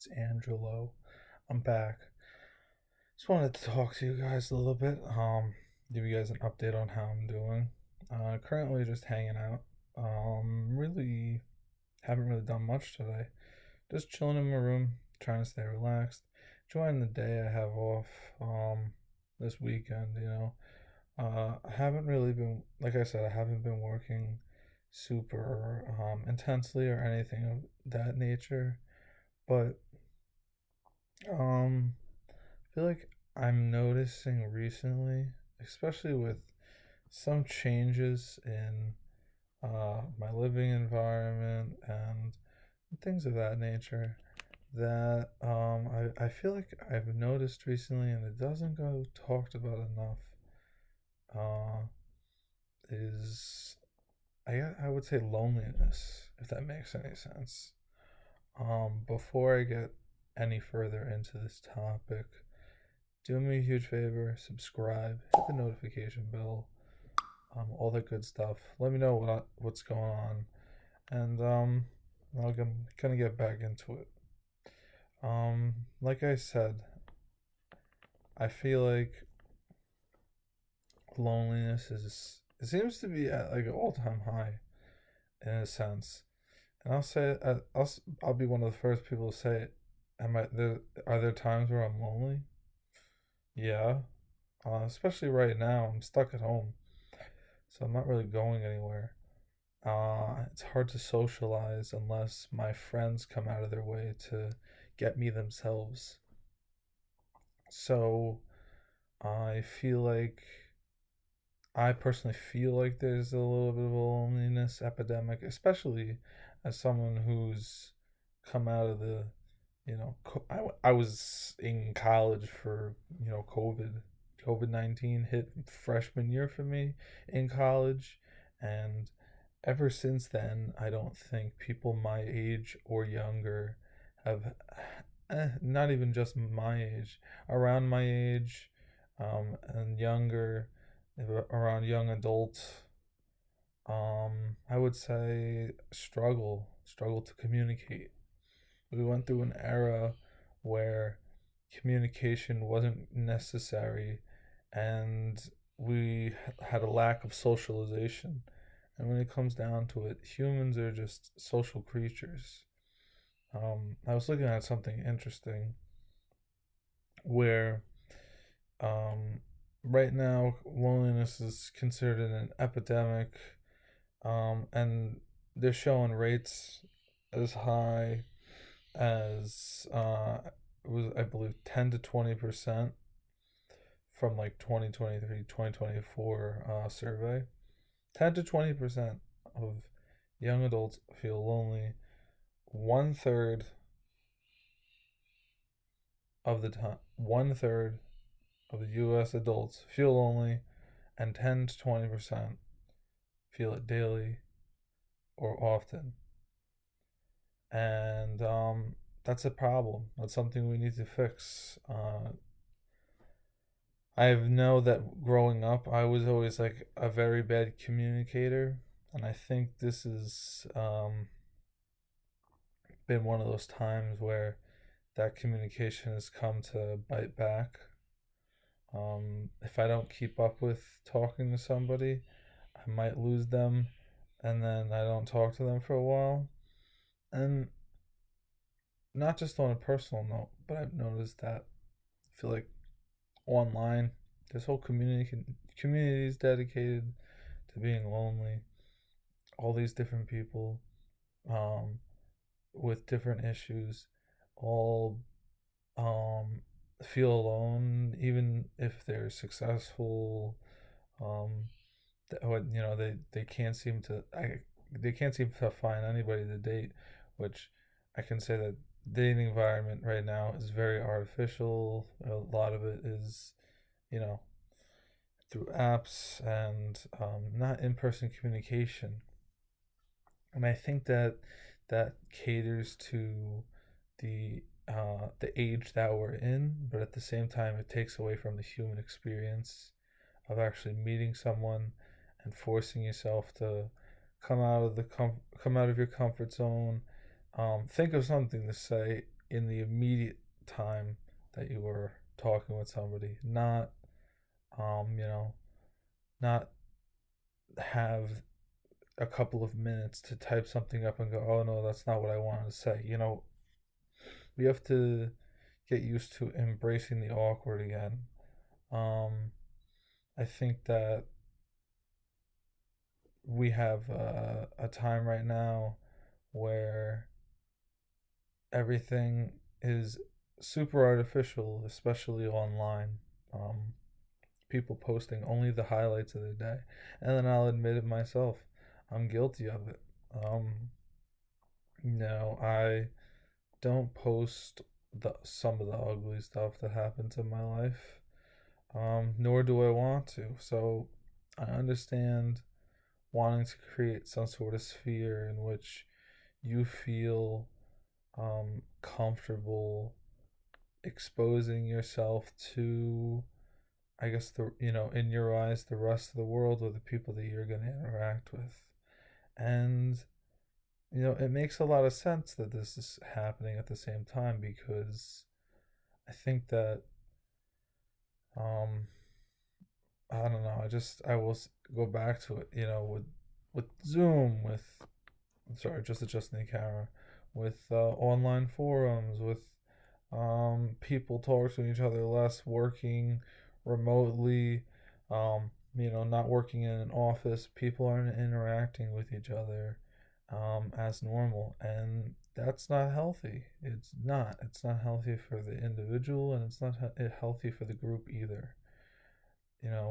It's Angelo. I'm back. Just wanted to talk to you guys a little bit. Give you guys an update on how I'm doing. Currently just hanging out. Really haven't really done much today. Just chilling in my room, trying to stay relaxed, enjoying the day I have off. This weekend, I haven't really been, like I said, I haven't been working super intensely or anything of that nature. But I feel like I'm noticing recently, especially with some changes in my living environment and things of that nature, that I feel like I've noticed recently, and it doesn't go talked about enough, uh, is I would say loneliness, if that makes any sense. Before I get any further into this topic, do me a huge favor, subscribe, hit the notification bell, all that good stuff. Let me know what's going on, and I'm gonna get back into it. Like I said, I feel like loneliness is it seems to be at like an all time high in a sense, and I'll be one of the first people to say it. Are there times where I'm lonely? Yeah, especially right now. I'm stuck at home, so I'm not really going anywhere. It's hard to socialize unless my friends come out of their way to get me themselves. So I feel like I personally feel like there's a little bit of a loneliness epidemic, especially as someone who's come out of the, I was in college for, COVID 19 hit freshman year for me in college. And ever since then, I don't think people my age or younger have, not even just my age, around my age, and younger, around young adults, I would say struggle to communicate. We went through an era where communication wasn't necessary, and we had a lack of socialization. And when it comes down to it, humans are just social creatures. I was looking at something interesting where um, right now loneliness is considered an epidemic, and they're showing rates as high as it was, I believe, 10 to 20% from like 2023 2024 survey. 10 to 20% of young adults feel lonely. One third of the time, one third of the U.S. adults feel lonely, and 10 to 20% feel it daily or often. And that's a problem. That's something we need to fix. I know that growing up, I was always like a very bad communicator, and I think this has been one of those times where that communication has come to bite back. If I don't keep up with talking to somebody, I might lose them, and then I don't talk to them for a while. And not just on a personal note, but I've noticed that I feel like online, this whole community is dedicated to being lonely. All these different people, um, with different issues, all um, feel alone, even if they're successful. Um, they can't seem to they can't seem to find anybody to date, which I can say that dating environment right now is very artificial. A lot of it is, you know, through apps and not in person communication. And I think that that caters to the age that we're in, but at the same time, it takes away from the human experience of actually meeting someone and forcing yourself to come out of your comfort zone. Think of something to say in the immediate time that you were talking with somebody, not you know, not have a couple of minutes to type something up and go, oh no, that's not what I wanted to say. We have to get used to embracing the awkward again. Um, I think that we have a time right now where everything is super artificial, especially online. Um, People posting only the highlights of their day. And then I'll admit it myself, I'm guilty of it. I don't post some of the ugly stuff that happens in my life, nor do I want to. So I understand wanting to create some sort of sphere in which you feel comfortable exposing yourself to, I guess, in your eyes, the rest of the world or the people that you're going to interact with. And it makes a lot of sense that this is happening at the same time, because I think that um I don't know, I will go back to it, with Zoom, with, sorry, just adjusting the camera, with online forums, with people talk to each other less, working remotely, not working in an office. People aren't interacting with each other as normal, and that's not healthy. It's not healthy for the individual, and it's not healthy for the group either.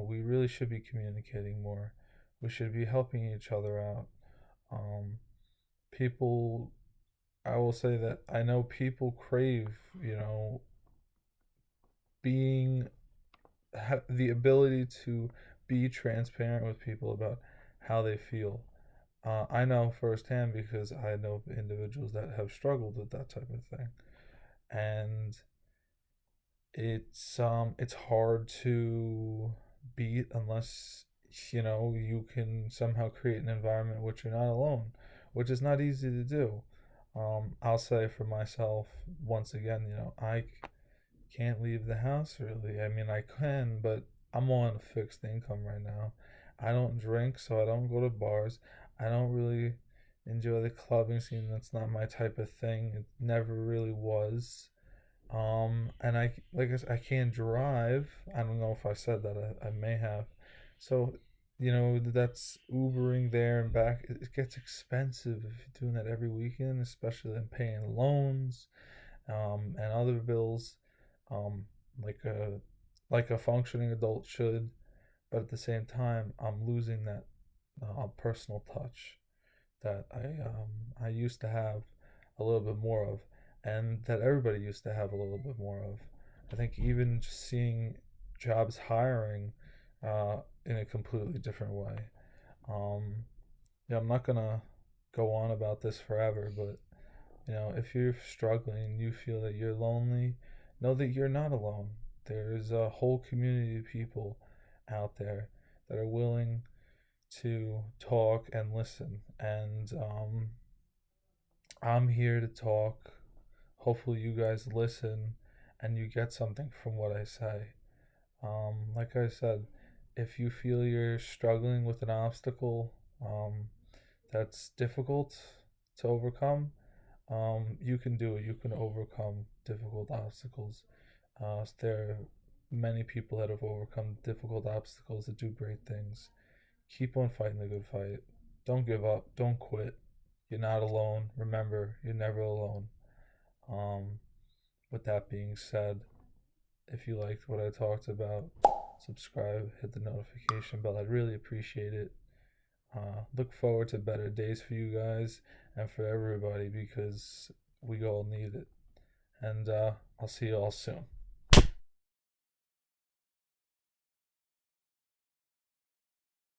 We really should be communicating more. We should be helping each other out. um, People, I will say that I know people crave, being the ability to be transparent with people about how they feel. I know firsthand because I know individuals that have struggled with that type of thing, and it's hard to beat unless you can somehow create an environment in which you're not alone, which is not easy to do. I'll say for myself once again, I can't leave the house really. I mean, I can, but I'm on a fixed income right now. I don't drink, so I don't go to bars. I don't really enjoy the clubbing scene. That's not my type of thing. It never really was. And I can't drive. I don't know if I said that. I may have. So, that's Ubering there and back. It gets expensive if you're doing that every weekend, especially then paying loans, and other bills, um, like a functioning adult should. But at the same time, I'm losing that personal touch that I used to have a little bit more of, and that everybody used to have a little bit more of. I think even just seeing jobs hiring in a completely different way. Um, I'm not gonna go on about this forever, but if you're struggling and you feel that you're lonely, know that you're not alone. There's a whole community of people out there that are willing to talk and listen. And I'm here to talk. Hopefully, you guys listen and you get something from what I say. Like I said, if you feel you're struggling with an obstacle that's difficult to overcome, you can do it. You can overcome difficult obstacles. There are many people that have overcome difficult obstacles that do great things. Keep on fighting the good fight. Don't give up. Don't quit. You're not alone. Remember, you're never alone. Um, with that being said, if you liked what I talked about, subscribe, hit the notification bell. I'd really appreciate it. Look forward to better days for you guys and for everybody, because we all need it. And I'll see you all soon.